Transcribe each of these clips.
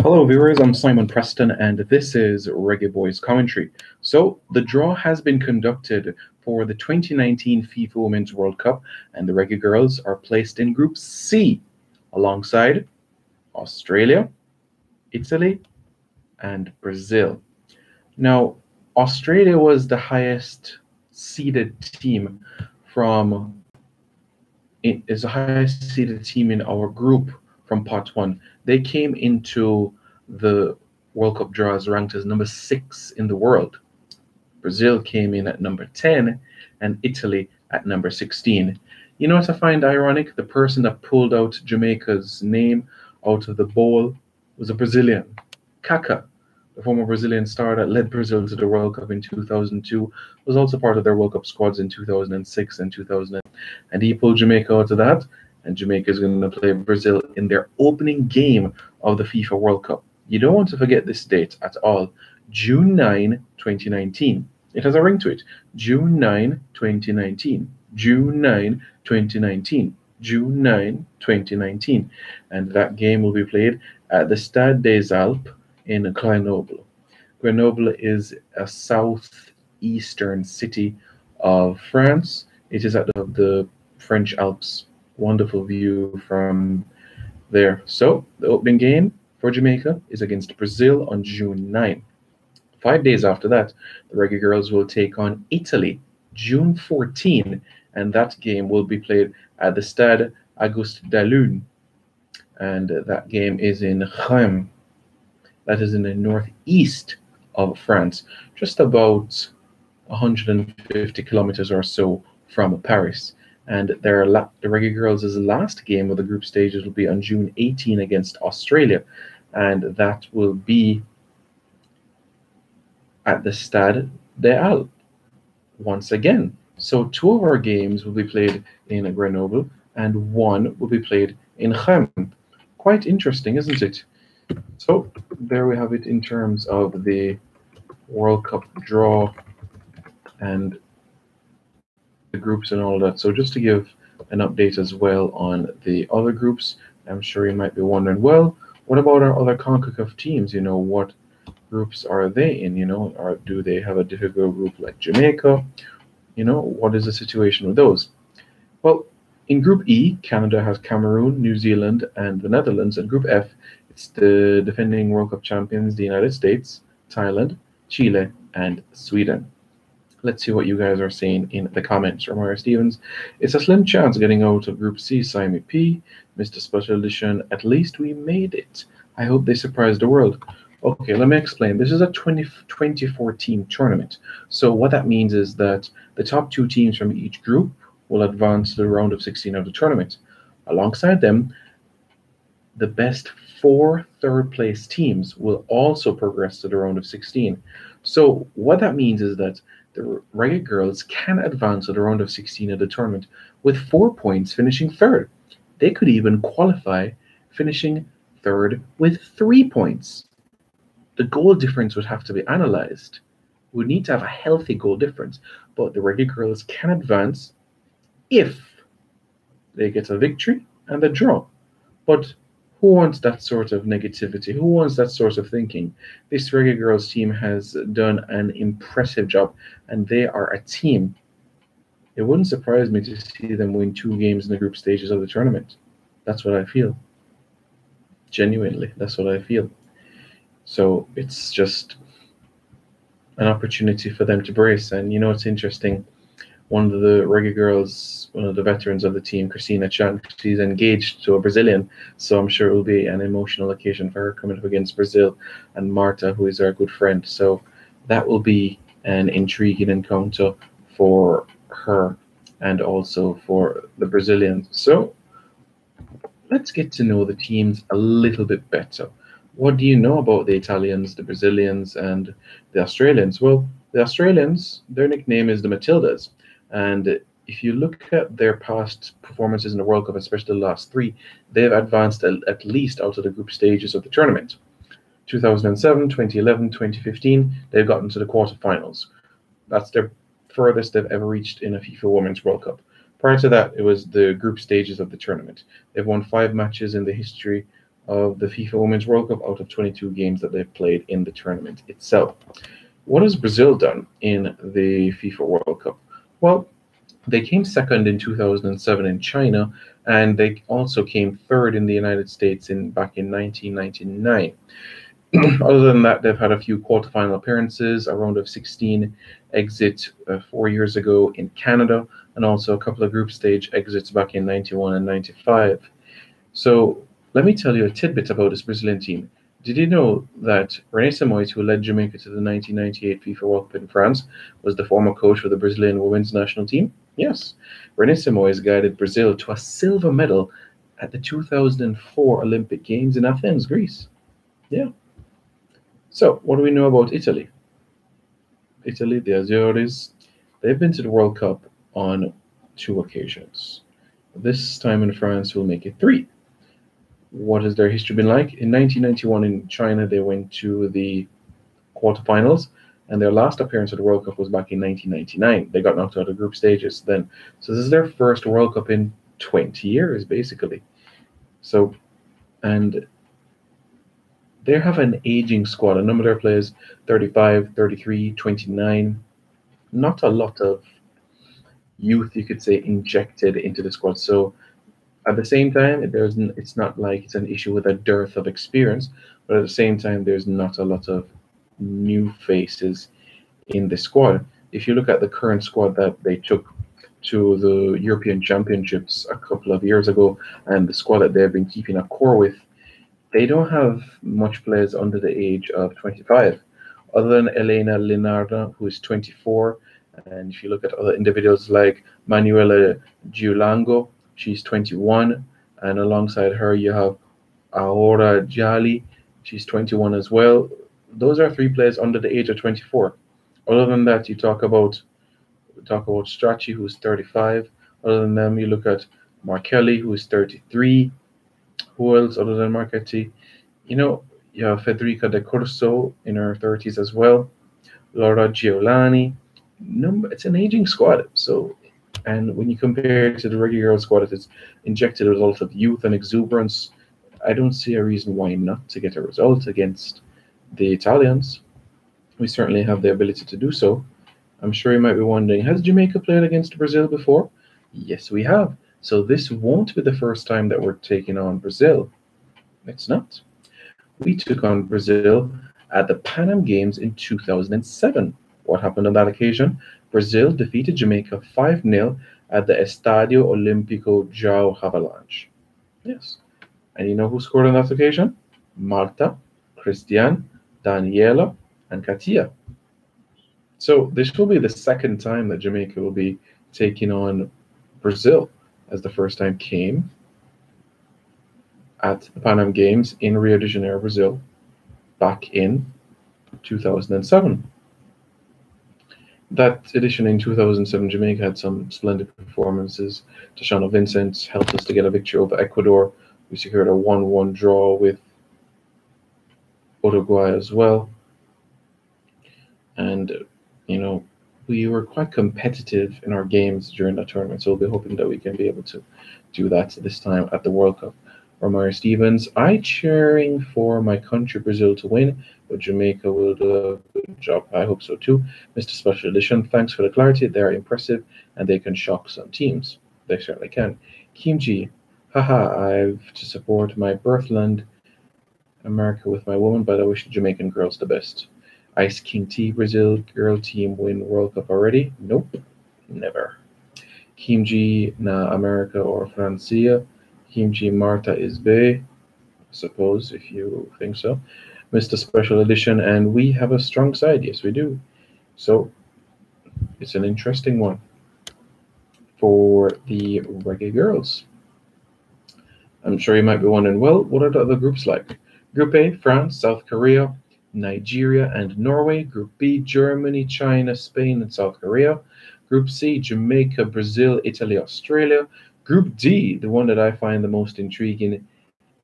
Hello, viewers. I'm Simon Preston, and this is Reggae Boys Commentary. So, the draw has been conducted for the 2019 FIFA Women's World Cup, and the Reggae Girls are placed in Group C alongside Australia, Italy, and Brazil. Now, Australia was the highest seeded team from it is the highest seeded team in our group from pot one. They came into the World Cup draws ranked as number 6 in the world. Brazil came in at number 10 and Italy at number 16. You know what I find ironic? The person that pulled out Jamaica's name out of the bowl was a Brazilian, Kaká. The former Brazilian star that led Brazil to the World Cup in 2002 was also part of their World Cup squads in 2006 and 2000. And he pulled Jamaica out of that, and Jamaica is going to play Brazil in their opening game of the FIFA World Cup. You don't want to forget this date at all. June 9, 2019. It has a ring to it. June 9, 2019. June 9, 2019. June 9, 2019. And that game will be played at the Stade des Alpes in Grenoble. Grenoble is a southeastern city of France. It is at the French Alps. Wonderful view from there. So the opening game for Jamaica is against Brazil on June 9. 5 days after that, the Reggae Girls will take on Italy June 14, and that game will be played at the Stade Auguste Dallune, and that game is in Reims. That is in the northeast of France, just about 150 kilometers or so from Paris. And the Reggae Girls' last game of the group stages will be on June 18 against Australia, and that will be at the Stade des Alpes once again. So 2 of our games will be played in Grenoble, and 1 will be played in Reims. Quite interesting, isn't it? So there we have it in terms of the World Cup draw and the groups and all that. So just to give an update as well on the other groups, I'm sure you might be wondering, well, what about our other CONCACAF teams? You know, what groups are they in? You know, or do they have a difficult group like Jamaica? You know, what is the situation with those? Well, in Group E, Canada has Cameroon, New Zealand, and the Netherlands. And Group F, it's the defending World Cup champions, the United States, Thailand, Chile, and Sweden. Let's see what you guys are saying in the comments. Romero Stevens, it's a slim chance getting out of Group C. Simon P. Mr. Special Edition, at least we made it. I hope they surprise the world. Okay, let me explain. This is a 2014 tournament. So what that means is that the top 2 teams from each group will advance to the round of 16 of the tournament. Alongside them, the best 4 third-place teams will also progress to the round of 16. So what that means is that the Reggae Girls can advance to the round of 16 of the tournament with 4 points, finishing 3rd. They could even qualify, finishing 3rd with 3 points. The goal difference would have to be analyzed. We would need to have a healthy goal difference, but the Reggae Girls can advance if they get a victory and a draw. But who wants that sort of negativity? Who wants that sort of thinking? This Reggae Girls team has done an impressive job, and they are a team. It wouldn't surprise me to see them win 2 games in the group stages of the tournament. That's what I feel. Genuinely, that's what I feel. So it's just an opportunity for them to brace. And you know, it's interesting. One of the Reggae Girls, one of the veterans of the team, Christina Chan, she's engaged to a Brazilian, so I'm sure it will be an emotional occasion for her coming up against Brazil, and Marta, who is our good friend. So that will be an intriguing encounter for her and also for the Brazilians. So let's get to know the teams a little bit better. What do you know about the Italians, the Brazilians, and the Australians? Well, the Australians, their nickname is the Matildas. And if you look at their past performances in the World Cup, especially the last 3, they've advanced at least out of the group stages of the tournament. 2007, 2011, 2015, they've gotten to the quarterfinals. That's their furthest they've ever reached in a FIFA Women's World Cup. Prior to that, it was the group stages of the tournament. They've won 5 matches in the history of the FIFA Women's World Cup out of 22 games that they've played in the tournament itself. What has Brazil done in the FIFA World Cup? Well, they came second in 2007 in China, and they also came third in the United States back in 1999. Other than that, they've had a few quarterfinal appearances, a round of 16 exit 4 years ago in Canada, and also a couple of group stage exits back in 91 and 95. So let me tell you a tidbit about this Brazilian team. Did you know that René Simoes, who led Jamaica to the 1998 FIFA World Cup in France, was the former coach for the Brazilian women's national team? Yes. René Simoes guided Brazil to a silver medal at the 2004 Olympic Games in Athens, Greece. Yeah. So, what do we know about Italy? Italy, the Azores, they've been to the World Cup on 2 occasions. This time in France will make it 3. What has their history been like? In 1991 in China, they went to the quarterfinals, and their last appearance at the World Cup was back in 1999. They got knocked out of group stages then. So this is their first World Cup in 20 years, basically. So, and they have an aging squad. A number of their players, 35, 33, 29. Not a lot of youth, you could say, injected into the squad. So at the same time, it's not like it's an issue with a dearth of experience, but at the same time, there's not a lot of new faces in the squad. If you look at the current squad that they took to the European Championships a couple of years ago, and the squad that they've been keeping a core with, they don't have much players under the age of 25, other than Elena Linarda, who is 24. And if you look at other individuals like Manuela Giulango, she's 21. And alongside her, you have Aura Jali, she's 21 as well. Those are 3 players under the age of 24. Other than that, we talk about Strachey, who's 35. Other than them, you look at Markelli, who is 33. Who else other than Marchetti? You have Federica De Corso in her 30s as well. Laura Giolani. It's an aging squad. So, and when you compare it to the Reggae Girlz squad, it is injected a result of youth and exuberance. I don't see a reason why not to get a result against the Italians. We certainly have the ability to do so. I'm sure you might be wondering, has Jamaica played against Brazil before? Yes, we have. So this won't be the first time that we're taking on Brazil. It's not. We took on Brazil at the Pan Am Games in 2007. What happened on that occasion? Brazil defeated Jamaica 5-0 at the Estadio Olímpico João Havelange. Yes. And you know who scored on that occasion? Marta, Christian, Daniela, and Katia. So this will be the second time that Jamaica will be taking on Brazil, as the first time came at the Pan Am Games in Rio de Janeiro, Brazil, back in 2007. That edition in 2007, Jamaica had some splendid performances. Tashana Vincent helped us to get a victory over Ecuador. We secured a 1-1 draw with Uruguay as well. And, we were quite competitive in our games during that tournament, so we'll be hoping that we can be able to do that this time at the World Cup. Romario Stevens, I cheering for my country, Brazil, to win, but Jamaica will do a good job. I hope so too. Mr. Special Edition, thanks for the clarity. They're impressive and they can shock some teams. They certainly can. Kim G, haha, I've to support my birthland, America, with my woman, but I wish the Jamaican girls the best. Ice King T, Brazil girl team win World Cup already? Nope, never. Kim G, na America or Francia. Kim G, Marta is Bay, I suppose, if you think so. Mr. Special Edition, and we have a strong side. Yes, we do. So it's an interesting one for the Reggae Girlz. I'm sure you might be wondering, well, what are the other groups like? Group A, France, South Korea, Nigeria, and Norway. Group B, Germany, China, Spain, and South Korea. Group C, Jamaica, Brazil, Italy, Australia. Group D, the one that I find the most intriguing,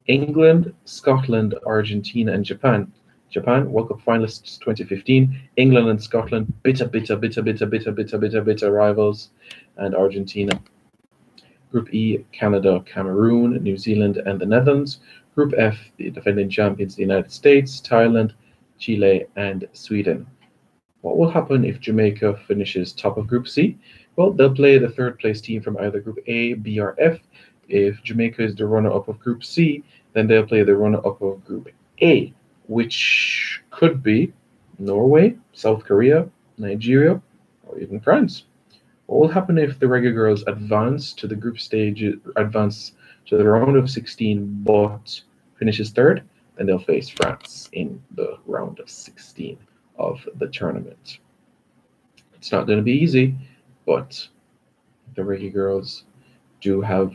England, Scotland, Argentina, and Japan. Japan, World Cup finalists 2015. England and Scotland, bitter rivals. And Argentina. Group E, Canada, Cameroon, New Zealand, and the Netherlands. Group F, the defending champions, the United States, Thailand, Chile, and Sweden. What will happen if Jamaica finishes top of Group C? Well, they'll play the third place team from either Group A, B, or F. If Jamaica is the runner-up of Group C, then they'll play the runner-up of Group A, which could be Norway, South Korea, Nigeria, or even France. What will happen if the Reggae Girlz advance to the group stage, advance to the round of 16, but finishes third? Then they'll face France in the round of 16 of the tournament. It's not going to be easy, but the Reggae Girlz do have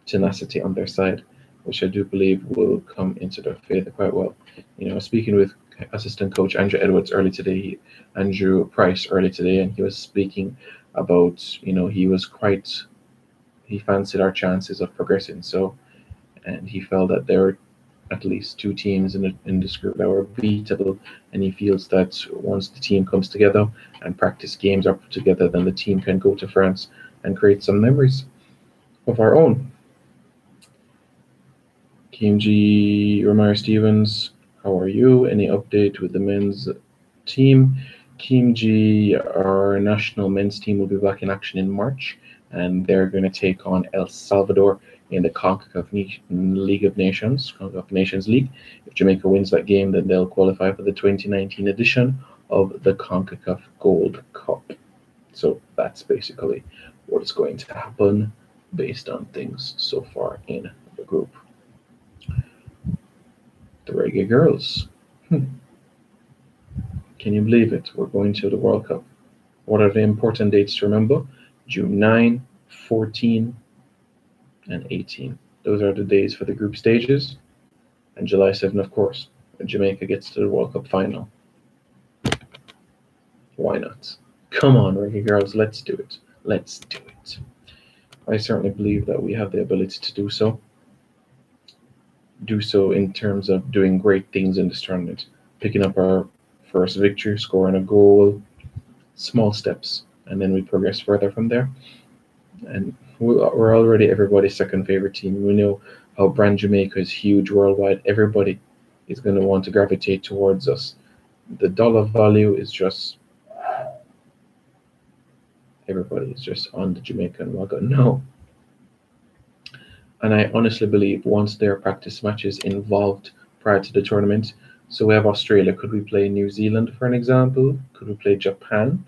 tenacity on their side, which I do believe will come into their favor quite well. Speaking with assistant coach Andrew Edwards early today, Andrew Price early today, and he was speaking about, he fancied our chances of progressing. So, and he felt that there were at least two teams in this group that were beatable, and he feels that once the team comes together and practice games are put together, then the team can go to France and create some memories of our own. Kim G. Romare Stevens, how are you? Any update with the men's team? Kim G, our national men's team, will be back in action in March, and they're going to take on El Salvador in the CONCACAF League of Nations, CONCACAF Nations League. If Jamaica wins that game, then they'll qualify for the 2019 edition of the CONCACAF Gold Cup. So that's basically what is going to happen based on things so far in the group. The Reggae Girlz. Can you believe it? We're going to the World Cup. What are the important dates to remember? June 9, 14, and 18. Those are the days for the group stages. And July 7, of course, when Jamaica gets to the World Cup final. Why not? Come on, Reggae Girlz, let's do it. Let's do it. I certainly believe that we have the ability to do so. Do so in terms of doing great things in this tournament. Picking up our first victory, scoring a goal, small steps, and then we progress further from there. And we're already everybody's second favorite team. We know how brand Jamaica is huge worldwide. Everybody is going to want to gravitate towards us. The dollar value is just, everybody is just on the Jamaican wagon now. And I honestly believe once there are practice matches involved prior to the tournament, so we have Australia. Could we play New Zealand, for an example? Could we play Japan?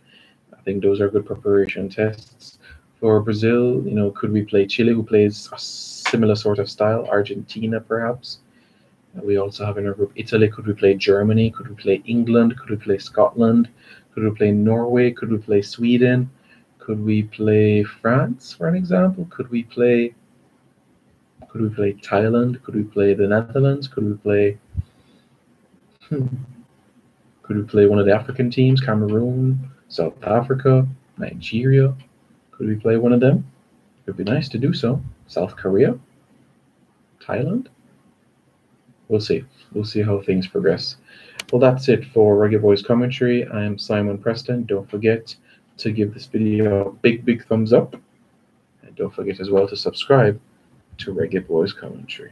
I think those are good preparation tests. For Brazil, could we play Chile, who plays a similar sort of style? Argentina, perhaps. We also have in our group Italy. Could we play Germany? Could we play England? Could we play Scotland? Could we play Norway? Could we play Sweden? Could we play France, for an example? Could we play Thailand? Could we play the Netherlands? Could we play one of the African teams, Cameroon, South Africa, Nigeria? Could we play one of them? It would be nice to do so. South Korea? Thailand? We'll see. We'll see how things progress. Well, that's it for Reggae Boys Commentary. I am Simon Preston. Don't forget to give this video a big thumbs up. And don't forget as well to subscribe to Reggae Boys Commentary.